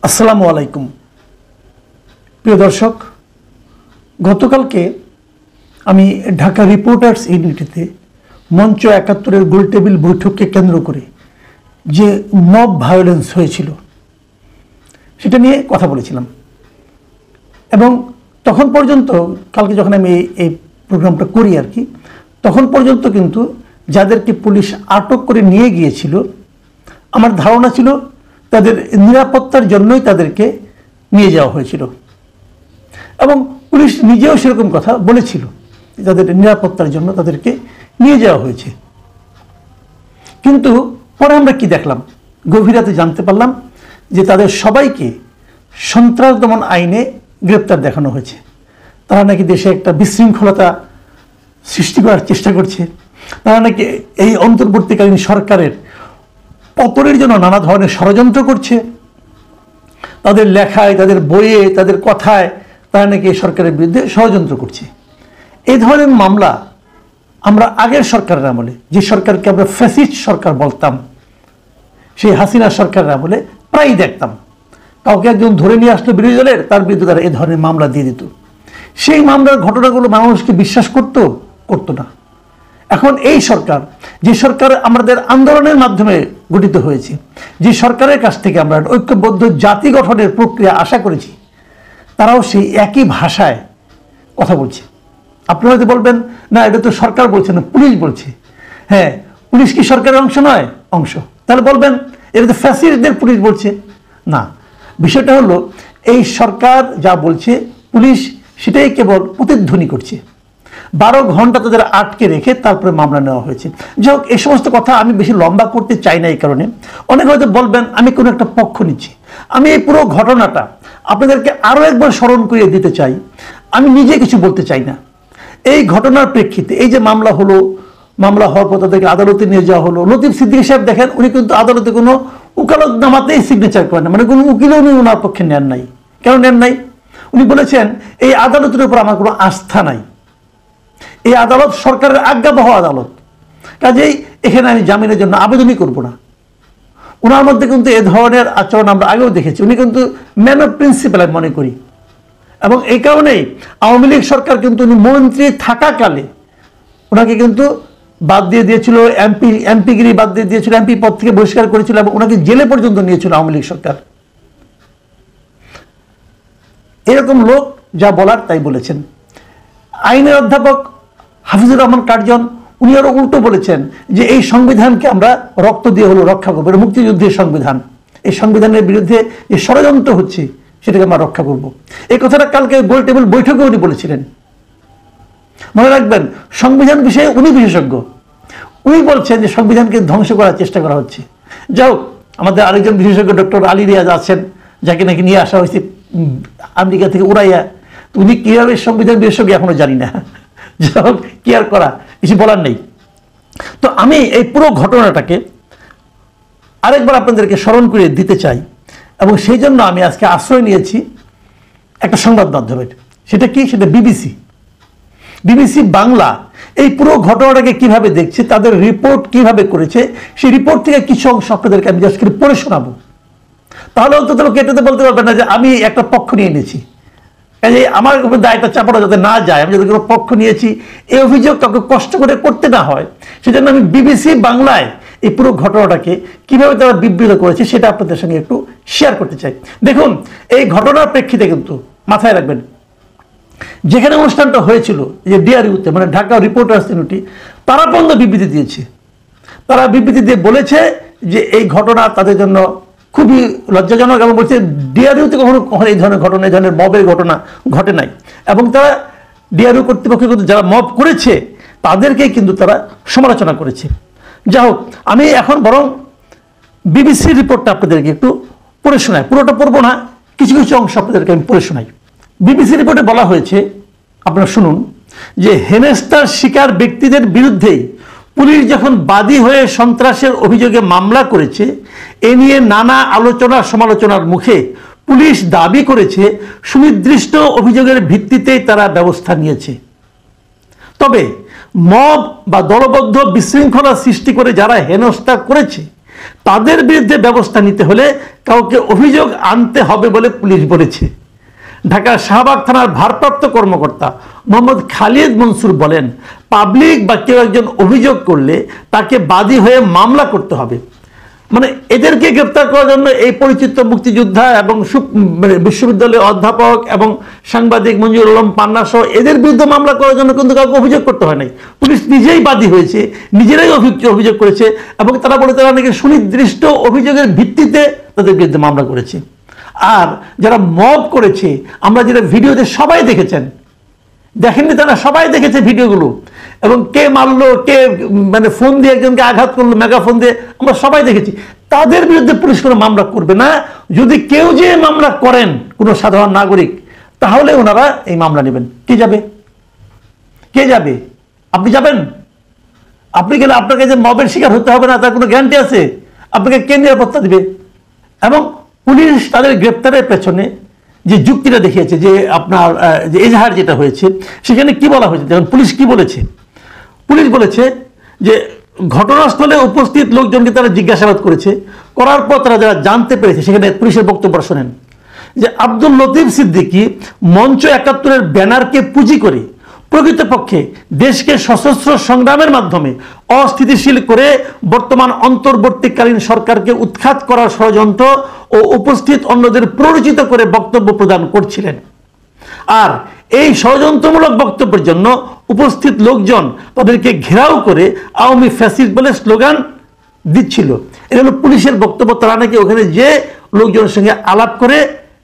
আসসালামু আলাইকুম প্রিয় দর্শক, গতকালকে আমি ঢাকা রিপোর্টার্স ইউনিটিতে মঞ্চ ৭১-এর গোলটেবিল বৈঠককে কেন্দ্র করে যে মব ভায়োলেন্স হয়েছিল সেটা নিয়ে কথা বলেছিলাম এবং তখন পর্যন্ত কালকে যখন আমি এই প্রোগ্রামটা করি আর কি, তখন পর্যন্ত কিন্তু যাদেরকে পুলিশ আটক করে নিয়ে গিয়েছিল আমার ধারণা ছিল তাদের নিরাপত্তার জন্যই তাদেরকে নিয়ে যাওয়া হয়েছিল এবং পুলিশ নিজেও সেরকম কথা বলেছিল, তাদের নিরাপত্তার জন্য তাদেরকে নিয়ে যাওয়া হয়েছে। কিন্তু পরে আমরা কি দেখলাম, গভীর রাতে জানতে পারলাম যে তাদের সবাইকে সন্ত্রাস দমন আইনে গ্রেপ্তার দেখানো হয়েছে। তারা নাকি দেশে একটা বিশৃঙ্খলতা সৃষ্টি করার চেষ্টা করছে, তারা নাকি এই অন্তর্বর্তীকালীন সরকারের পতনের জন্য নানা ধরনের ষড়যন্ত্র করছে। তাদের লেখায়, তাদের বইয়ে, তাদের কথায় তারা নাকি এই সরকারের বিরুদ্ধে ষড়যন্ত্র করছে। এই ধরনের মামলা আমরা আগের সরকারের আমলে, যে সরকারকে আমরা ফ্যাসিস্ট সরকার বলতাম, সেই হাসিনা সরকারের আমলে প্রায়ই দেখতাম। কাউকে একজন ধরে নিয়ে আসলো বিরোধী দলের, তার বিরুদ্ধে তারা এই ধরনের মামলা দিয়ে দিত। সেই মামলার ঘটনাগুলো মানুষকে বিশ্বাস করতো না। এখন এই সরকার, যে সরকার আমাদের আন্দোলনের মাধ্যমে গঠিত হয়েছে, যে সরকারের কাছ থেকে আমরা ঐক্যবদ্ধ জাতি গঠনের প্রক্রিয়া আশা করেছি, তারাও সেই একই ভাষায় কথা বলছে। আপনারা হয়তো বলবেন, না এটা তো সরকার বলছে না, পুলিশ বলছে। হ্যাঁ, পুলিশ কি সরকারের অংশ নয়? অংশ। তাহলে বলবেন এটা তো ফ্যাসিস্টদের পুলিশ বলছে। না, বিষয়টা হলো এই সরকার যা বলছে পুলিশ সেটাই কেবল প্রতিধ্বনি করছে। 12 ঘন্টা তাদের আটকে রেখে তারপরে মামলা নেওয়া হয়েছে। যাই হোক, এই সমস্ত কথা আমি বেশি লম্বা করতে চাই না। এই কারণে অনেকে হয়তো বলবেন আমি কোনো একটা পক্ষ নিচ্ছি। আমি এই পুরো ঘটনাটা আপনাদেরকে আরও একবার স্মরণ করিয়ে দিতে চাই। আমি নিজে কিছু বলতে চাই না। এই ঘটনার প্রেক্ষিতে এই যে মামলা হলো, মামলা হওয়ার পর তাদেরকে আদালতে নিয়ে যাওয়া হলো। লতিফ সিদ্দিকী সাহেব দেখেন, উনি কিন্তু আদালতে কোনো উকালতনামাতেই সিগনেচার করেন না, মানে কোনো উকিলও উনি ওনার পক্ষে নেন নাই। কেন নেন নাই? উনি বলেছেন এই আদালতের উপর আমার কোনো আস্থা নাই, এই আদালত সরকারের আজ্ঞাবহ আদালত, কাজেই এখানে আমি জামিনের জন্য আবেদনই করব না। ওনার মধ্যে কিন্তু এ ধরনের আচরণ আমরা আগেও দেখেছি। উনি কিন্তু ম্যান অফ প্রিন্সিপাল আমি মনে করি, এবং এই কারণেই আওয়ামী লীগ সরকার কিন্তু উনি মন্ত্রী থাকাকালে ওনাকে কিন্তু বাদ দিয়ে দিয়েছিল, এমপিগিরি বাদ দিয়ে দিয়েছিল, এমপি পদ থেকে বহিষ্কার করেছিল এবং ওনাকে জেলে পর্যন্ত নিয়েছিল আওয়ামী লীগ সরকার। এরকম লোক যা বলার তাই বলেছেন। আইনের অধ্যাপক হাফিজুর রহমান কার্জন উনি আরো উল্টো বলেছেন যে এই সংবিধানকে আমরা রক্ত দিয়ে হলো রক্ষা করবো, এটা মুক্তিযুদ্ধের সংবিধান, এই সংবিধানের বিরুদ্ধে যে ষড়যন্ত্র হচ্ছে সেটাকে আমরা রক্ষা করব। এই কথাটা কালকে গোলটেবিল বৈঠকে উনি বলেছিলেন। মনে রাখবেন, সংবিধান বিষয়ে উনি বিশেষজ্ঞ। উনি বলছেন যে সংবিধানকে ধ্বংস করার চেষ্টা করা হচ্ছে। যাও, আমাদের আরেকজন বিশেষজ্ঞ ডক্টর আলী রিয়াজ আছেন, যাকে নাকি নিয়ে আসা হয়েছে আমেরিকা থেকে উড়াইয়া। উনি কীভাবে সংবিধান বিশেষজ্ঞ এখনো জানি না। যাই হোক, কি আর করা, কিছু বলার নেই। তো আমি এই পুরো ঘটনাটাকে আরেকবার আপনাদেরকে স্মরণ করে দিতে চাই, এবং সেই জন্য আমি আজকে আশ্রয় নিয়েছি একটা সংবাদ মাধ্যমের। সেটা কি? সেটা বিবিসি বাংলা এই পুরো ঘটনাটাকে কিভাবে দেখছে, তাদের রিপোর্ট কিভাবে করেছে, সেই রিপোর্ট থেকে কিছু অংশ আপনাদেরকে আমি জাস্ট করে পড়ে শোনাবো। তাহলে অন্তত লোক এটাতে বলতে পারবেন না যে আমি একটা পক্ষ নিয়ে নিয়েছি। কাজে আমার উপর দায়টা চাপানো যাতে না যায়, আমি যাতে কোনো পক্ষ নিয়েছি এই অভিযোগ কাউকে কষ্ট করে করতে না হয়, সেজন্য আমি বিবিসি বাংলায় এই পুরো ঘটনাটাকে কিভাবে তারা বিবৃত করেছে সেটা আপনাদের সঙ্গে একটু শেয়ার করতে চাই। দেখুন, এই ঘটনার প্রেক্ষিতে কিন্তু মাথায় রাখবেন, যেখানে অনুষ্ঠানটা হয়েছিল যে ডিআরইউতে, মানে ঢাকা রিপোর্টার্স ইউনিটি, তারা পর্যন্ত বিবৃতি দিয়েছে। তারা বিবৃতি দিয়ে বলেছে যে এই ঘটনা তাদের জন্য খুবই লজ্জাজনক, এবং বলছে ডিআরইউতে কখনো এই ধরনের ঘটনা, এই ধরনের মবের ঘটনা ঘটে নাই। এবং তারা ডিআরইউ কর্তৃপক্ষ কিন্তু যারা মব করেছে তাদেরকেই কিন্তু তারা সমালোচনা করেছে। যাই হোক, আমি এখন বরং বিবিসির রিপোর্টটা আপনাদেরকে একটু পড়ে শোনাই। পুরোটা পড়বো না, কিছু কিছু অংশ আপনাদেরকে আমি পড়ে শোনাই। বিবিসি রিপোর্টে বলা হয়েছে, আপনারা শুনুন, যে হেনস্থার শিকার ব্যক্তিদের বিরুদ্ধেই পুলিশ যখন বাদী হয়ে সন্ত্রাসের অভিযোগে মামলা করেছে, এ নিয়ে নানা আলোচনা সমালোচনার মুখে পুলিশ দাবি করেছে সুনির্দিষ্ট অভিযোগের ভিত্তিতেই তারা ব্যবস্থা নিয়েছে। তবে মব বা দলবদ্ধ বিশৃঙ্খলা সৃষ্টি করে যারা হেনস্থা করেছে তাদের বিরুদ্ধে ব্যবস্থা নিতে হলে কাউকে অভিযোগ আনতে হবে বলে পুলিশ বলেছে। ঢাকার শাহবাগ থানার ভারপ্রাপ্ত কর্মকর্তা মোহাম্মদ খালিদ মনসুর বলেন, পাবলিক বা কেউ একজন অভিযোগ করলে তাকে বাদী হয়ে মামলা করতে হবে। মানে এদেরকে গ্রেপ্তার করার জন্য এই পরিচিত মুক্তিযোদ্ধা এবং বিশ্ববিদ্যালয়ের অধ্যাপক এবং সাংবাদিক মঞ্জুর আলম পান্না সহ এদের বিরুদ্ধে মামলা করার জন্য কিন্তু কাউকে অভিযোগ করতে হয় নাই। পুলিশ নিজেই বাদী হয়েছে, নিজেরাই অভিযোগ করেছে এবং তারা বলে তারা নাকি সুনির্দিষ্ট অভিযোগের ভিত্তিতে তাদের বিরুদ্ধে মামলা করেছে। আর যারা মব করেছে, আমরা যেটা ভিডিওতে সবাই দেখেছেন, দেখেননি তারা সবাই দেখেছে ভিডিওগুলো, এবং কে মারলো, কে মানে ফোন দিয়ে একজনকে আঘাত করলো মেগাফোন দিয়ে, আমরা সবাই দেখেছি। তাদের বিরুদ্ধে পুলিশ কোনো মামলা করবে না। যদি কেউ যে মামলা করেন কোনো সাধারণ নাগরিক, তাহলে ওনারা এই মামলা নেবেন। কে যাবে? কে যাবে? আপনি যাবেন? আপনি গেলে আপনাকে যে মবের শিকার হতে হবে না তার কোনো গ্যারান্টি আছে? আপনাকে কে নিরাপত্তা দিবে? এবং পুলিশ তাদের গ্রেপ্তারের পেছনে যে যুক্তিটা দেখিয়েছে, যে আপনার যে এজাহার যেটা হয়েছে, সেখানে কি বলা হয়েছে যেমন পুলিশ কি বলেছে? পুলিশ বলেছে যে ঘটনাস্থলে উপস্থিত লোকজনকে তারা জিজ্ঞাসাবাদ করেছে, করার পর তারা যারা জানতে পেরেছে, সেখানে পুলিশের বক্তব্য শোনেন যে আব্দুল লতিফ সিদ্দিকী মঞ্চ ৭১-এর ব্যানারকে পুঁজি করে প্রকৃতপক্ষে দেশকে সশস্ত্র সংগ্রামের মাধ্যমে অস্থিতিশীল করে বর্তমান অন্তর্বর্তীকালীন সরকারকে উৎখাত করার ষড়যন্ত্র ও উপস্থিত অন্যদের প্ররোচিত করে বক্তব্য প্রদান করছিলেন। আর এই ষড়যন্ত্রমূলক বক্তব্যের জন্য উপস্থিত লোকজন তাদেরকে ঘেরাও করে আওয়ামী ফ্যাসিস্ট বলে স্লোগান দিচ্ছিল। এটা হলো পুলিশের বক্তব্য। তারা নাকি ওখানে যে লোকজনের সঙ্গে আলাপ করে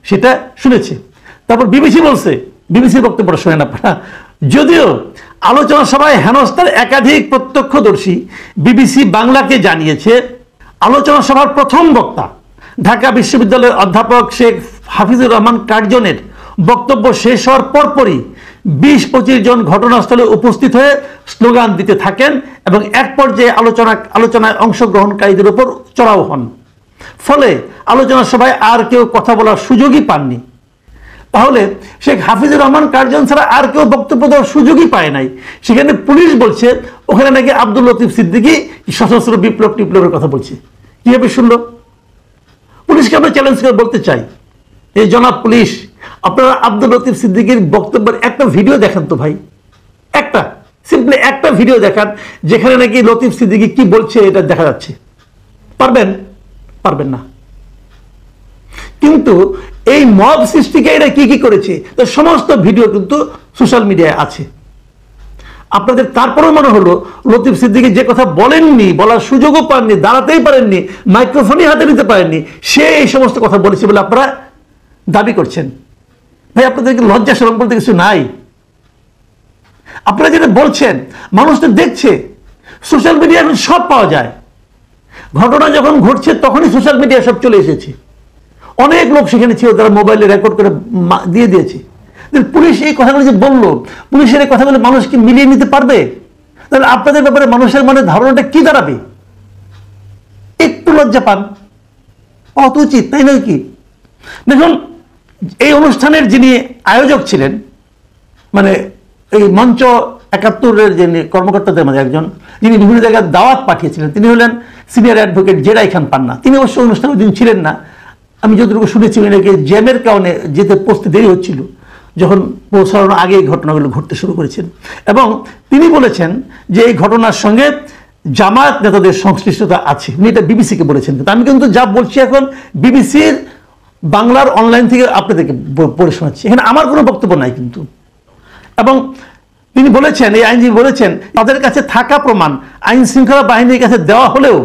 সেটা শুনেছে। তারপর বিবিসি বলছে, বিবিসির বক্তব্যটা শোনেন আপনারা, যদিও আলোচনা সভায় হেনস্থার একাধিক প্রত্যক্ষদর্শী বিবিসি বাংলাকে জানিয়েছে, আলোচনা সভার প্রথম বক্তা ঢাকা বিশ্ববিদ্যালয়ের অধ্যাপক শেখ হাফিজুর রহমান কার্জনের বক্তব্য শেষ হওয়ার পরপরই ২০-২৫ জন ঘটনাস্থলে উপস্থিত হয়ে স্লোগান দিতে থাকেন এবং এক পর্যায়ে আলোচনায় অংশগ্রহণকারীদের উপর চড়াও হন। ফলে আলোচনা সভায় আর কেউ কথা বলার সুযোগই পাননি। তাহলে শেখ হাফিজুর রহমান কার্জন ছাড়া আর কেউ বক্তব্য দেওয়ার সুযোগই পায় নাই। সেখানে পুলিশ বলছে ওখানে নাকি আব্দুল লতিফ সিদ্দিকী সশস্ত্র বিপ্লবের কথা বলছে। কিভাবে শুনলো? পুলিশকে আমরা চ্যালেঞ্জ করে বলতে চাই, এই জনাব পুলিশ, আপনারা আব্দুল লতিফ সিদ্দিকীর বক্তব্যের একটা ভিডিও দেখান তো ভাই, একটা সিম্পলি একটা ভিডিও দেখান যেখানে নাকি লতিফ সিদ্দিকী কি বলছে এটা দেখা যাচ্ছে। পারবেন? পারবেন না। কিন্তু এই মব সৃষ্টিকারীরা কি কি করেছে তার সমস্ত ভিডিও কিন্তু সোশ্যাল মিডিয়ায় আছে। আপনাদের তারপরেও মনে হলো লতিফ সিদ্দিকী যে কথা বলেননি, বলার সুযোগও পাননি, দাঁড়াতেই পারেননি, মাইক্রোফোনই হাতে নিতে পারেননি, সে এই সমস্ত কথা বলেছে বলে আপনারা দাবি করছেন। ভাই, আপনাদেরকে লজ্জা শরম বলতে কিছু নাই। আপনারা যেটা বলছেন মানুষ তো দেখছে, সোশ্যাল মিডিয়ায় এখন সব পাওয়া যায়। ঘটনা যখন ঘটছে তখনই সোশ্যাল মিডিয়ায় সব চলে এসেছে। অনেক লোক সেখানে ছিল, তারা মোবাইলে রেকর্ড করে দিয়ে দিয়েছে। পুলিশ এই কথাগুলো যে বললো, পুলিশের এই কথাগুলো মানুষ কি মিলিয়ে নিতে পারবে? তাহলে আপনাদের ব্যাপারে মানুষের মনে ধারণাটা কি দাঁড়াবে? একটু লজ্জা পান, অত উচিত তাই নয় কি? দেখুন, এই অনুষ্ঠানের যিনি আয়োজক ছিলেন, মানে এই মঞ্চ ৭১-এর যিনি কর্মকর্তাদের মধ্যে একজন, যিনি বিভিন্ন জায়গায় দাওয়াত পাঠিয়েছিলেন, তিনি হলেন সিনিয়র অ্যাডভোকেট জেরাই খান পান্না। তিনি অবশ্য অনুষ্ঠানের দিন ছিলেন না। আমি যতটুকু শুনেছি নাকি জ্যামের কারণে যেতে পৌঁছতে দেরি হচ্ছিল, যখন পৌঁছানোর আগে এই ঘটনাগুলো ঘটতে শুরু করেছেন। এবং তিনি বলেছেন যে এই ঘটনার সঙ্গে জামায়াত নেতাদের সংশ্লিষ্টতা আছে। উনি এটা বিবিসিকে বলেছেন। কিন্তু আমি কিন্তু যা বলছি এখন বিবিসির বাংলার অনলাইন থেকে আপনাদেরকে পড়ে শোনাচ্ছি, এখানে আমার কোনো বক্তব্য নাই কিন্তু। এবং তিনি বলেছেন, এই আইনজীবী বলেছেন, তাদের কাছে থাকা প্রমাণ আইন শৃঙ্খলা বাহিনীর কাছে দেওয়া হলেও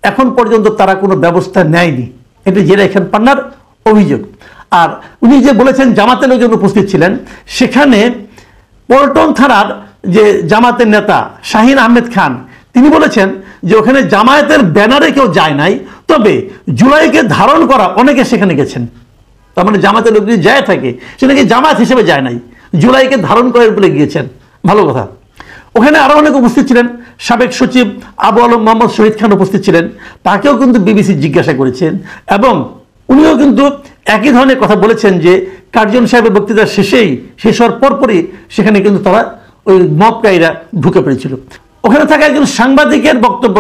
এখন পর্যন্ত তারা কোনো ব্যবস্থা নেয়নি। এটা জেরাই খান পান্নার অভিযোগ। আর উনি যে বলেছেন জামাতের লোকজন উপস্থিত ছিলেন, সেখানে পল্টন থানার যে জামাতের নেতা শাহিন আহমেদ খান, তিনি বলেছেন যে ওখানে জামায়াতের ব্যানারে কেউ যায় নাই, তবে জুলাইকে ধারণ করা অনেকে সেখানে গেছেন। তার মানে জামাতের লোক যদি যায় থাকে সে নাকি জামায়াত হিসেবে যায় নাই, জুলাইকে ধারণ করার বলে গিয়েছেন। ভালো কথা। ওখানে আরো অনেক উপস্থিত ছিলেন। সাবেক সচিব আবু আলম মোহাম্মদ শহীদ খান উপস্থিত ছিলেন, তাকেও কিন্তু বিবিসি জিজ্ঞাসা করেছেন এবং উনিও কিন্তু একই ধরনের কথা বলেছেন যে কার্জন সাহেবের বক্তৃতা শেষ হওয়ার পরপরই সেখানে কিন্তু তারা ওই মবকারীরা ঢুকে পড়েছিল। ওখানে থাকা একজন সাংবাদিকের বক্তব্য,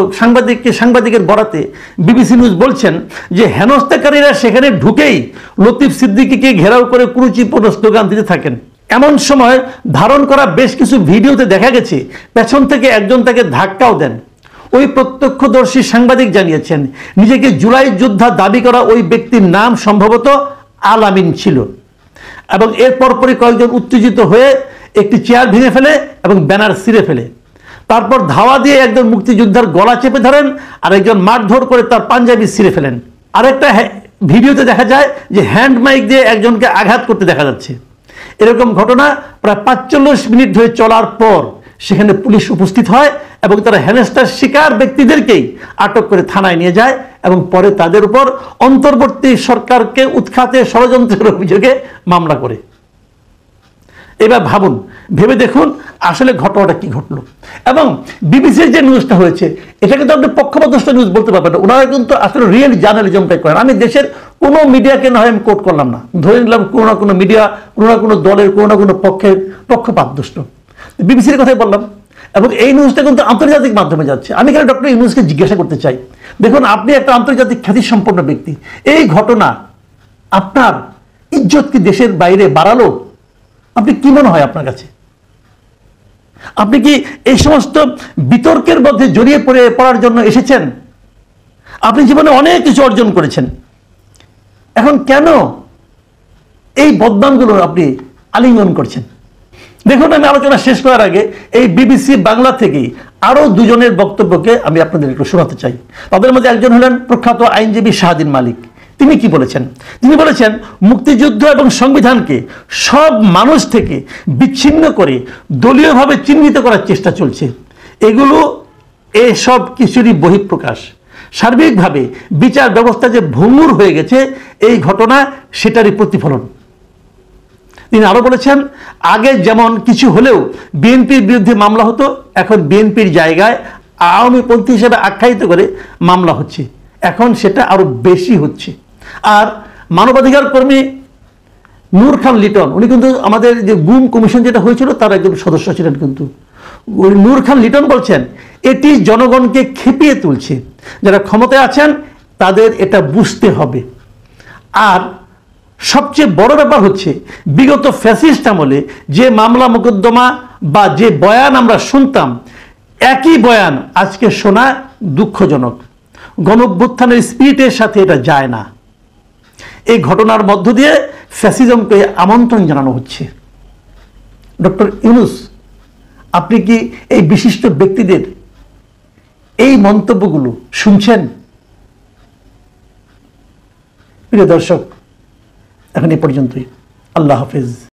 সাংবাদিকের বরাতে বিবিসি নিউজ বলছেন যে হেনস্থাকারীরা সেখানে ঢুকেই লতিফ সিদ্দিকীকে ঘেরাও করে কুরুচিপূর্ণ স্লোগান দিতে থাকেন। এমন সময় ধারণ করা বেশ কিছু ভিডিওতে দেখা গেছে পেছন থেকে একজন তাকে ধাক্কাও দেন। ওই প্রত্যক্ষদর্শী সাংবাদিক জানিয়েছেন নিজেকে জুলাই যোদ্ধা দাবি করা ওই ব্যক্তির নাম সম্ভবত আল আমিন ছিল, এবং এর পরপরই কয়েকজন উত্তেজিত হয়ে একটি চেয়ার ভেঙে ফেলে এবং ব্যানার ছিঁড়ে ফেলে। তারপর ধাওয়া দিয়ে একজন মুক্তিযোদ্ধার গলা চেপে ধরেন আর একজন মারধর করে তার পাঞ্জাবি ছিঁড়ে ফেলেন। আরেকটা ভিডিওতে দেখা যায় যে হ্যান্ড মাইক দিয়ে একজনকে আঘাত করতে দেখা যাচ্ছে। এরকম ঘটনা প্রায় ৪৫ মিনিট ধরে চলার পর সেখানে পুলিশ উপস্থিত হয় এবং তারা হেনস্থার শিকার ব্যক্তিদেরকেই আটক করে থানায় নিয়ে যায় এবং পরে তাদের উপর অন্তর্বর্তী সরকারকে উৎখাতে ষড়যন্ত্রের অভিযোগে মামলা করে। এবার ভাবুন, ভেবে দেখুন আসলে ঘটনাটা কি ঘটলো। এবং বিবিসির যে নিউজটা হয়েছে এটা কিন্তু আপনি পক্ষপাতদুষ্ট নিউজ বলতে পারবেন না, ওনারা কিন্তু আসলে রিয়েল জার্নালিজমটাই করেন। আমি দেশের কোনো মিডিয়াকে না হয় আমি কোট করলাম না, ধরে নিলাম কোনো না কোনো মিডিয়া, কোনো না কোনো দলের, কোনো না কোনো পক্ষের পক্ষপাতদুষ্ট, বিবিসির কথাই বললাম। এবং এই নিউজটা কিন্তু আন্তর্জাতিক মাধ্যমে যাচ্ছে। আমি এখানে ডক্টর ইউনূসকে জিজ্ঞাসা করতে চাই, দেখুন আপনি একটা আন্তর্জাতিক খ্যাতিসম্পন্ন ব্যক্তি, এই ঘটনা আপনার ইজ্জত কি দেশের বাইরে বাড়ালো? আপনি কি মনে হয় আপনার কাছে? আপনি কি এই সমস্ত বিতর্কের মধ্যে জড়িয়ে পড়ার জন্য এসেছেন? আপনি জীবনে অনেক কিছু অর্জন করেছেন, এখন কেন এই বদনামগুলো আপনি আলিঙ্গন করছেন? দেখুন, আমি আলোচনা শেষ করার আগে এই বিবিসি বাংলা থেকেই আরো দুজনের বক্তব্যকে আমি আপনাদের একটু শোনাতে চাই। তাদের মধ্যে একজন হলেন প্রখ্যাত আইনজীবী শাহদিন মালিক। তিনি কি বলেছেন? তিনি বলেছেন মুক্তিযুদ্ধ এবং সংবিধানকে সব মানুষ থেকে বিচ্ছিন্ন করে দলীয়ভাবে চিহ্নিত করার চেষ্টা চলছে। এসব কিছুরই বহিঃপ্রকাশ। সার্বিকভাবে বিচার ব্যবস্থা যে ভঙ্গুর হয়ে গেছে এই ঘটনা সেটারই প্রতিফলন। তিনি আরো বলেছেন আগে যেমন কিছু হলেও বিএনপির বিরুদ্ধে মামলা হতো, এখন বিএনপির জায়গায় আওয়ামীপন্থী হিসেবে আখ্যায়িত করে মামলা হচ্ছে, এখন সেটা আরো বেশি হচ্ছে। আর মানবাধিকার কর্মী নূর খান লিটন, উনি কিন্তু আমাদের যে গুম কমিশন যেটা হয়েছিল তার একজন সদস্য ছিলেন, কিন্তু নূর খান লিটন বলছেন এটি জনগণকে খেপিয়ে তুলছে, যারা ক্ষমতায় আছেন তাদের এটা বুঝতে হবে। আর সবচেয়ে বড় ব্যাপার হচ্ছে বিগত ফ্যাসিস্ট আমলে যে মামলা মোকদ্দমা বা যে বয়ান আমরা শুনতাম, একই বয়ান আজকে শোনা দুঃখজনক। গণঅভ্যুত্থানের স্পিরিটের সাথে এটা যায় না। এই ঘটনার মধ্য দিয়ে ফ্যাসিজমকে আমন্ত্রণ জানানো হচ্ছে। ডক্টর ইউনূস, আপনি কি এই বিশিষ্ট ব্যক্তিদের এই মন্তব্যগুলো শুনছেন? প্রিয় দর্শক, এখন এই পর্যন্তই। আল্লাহ হাফেজ।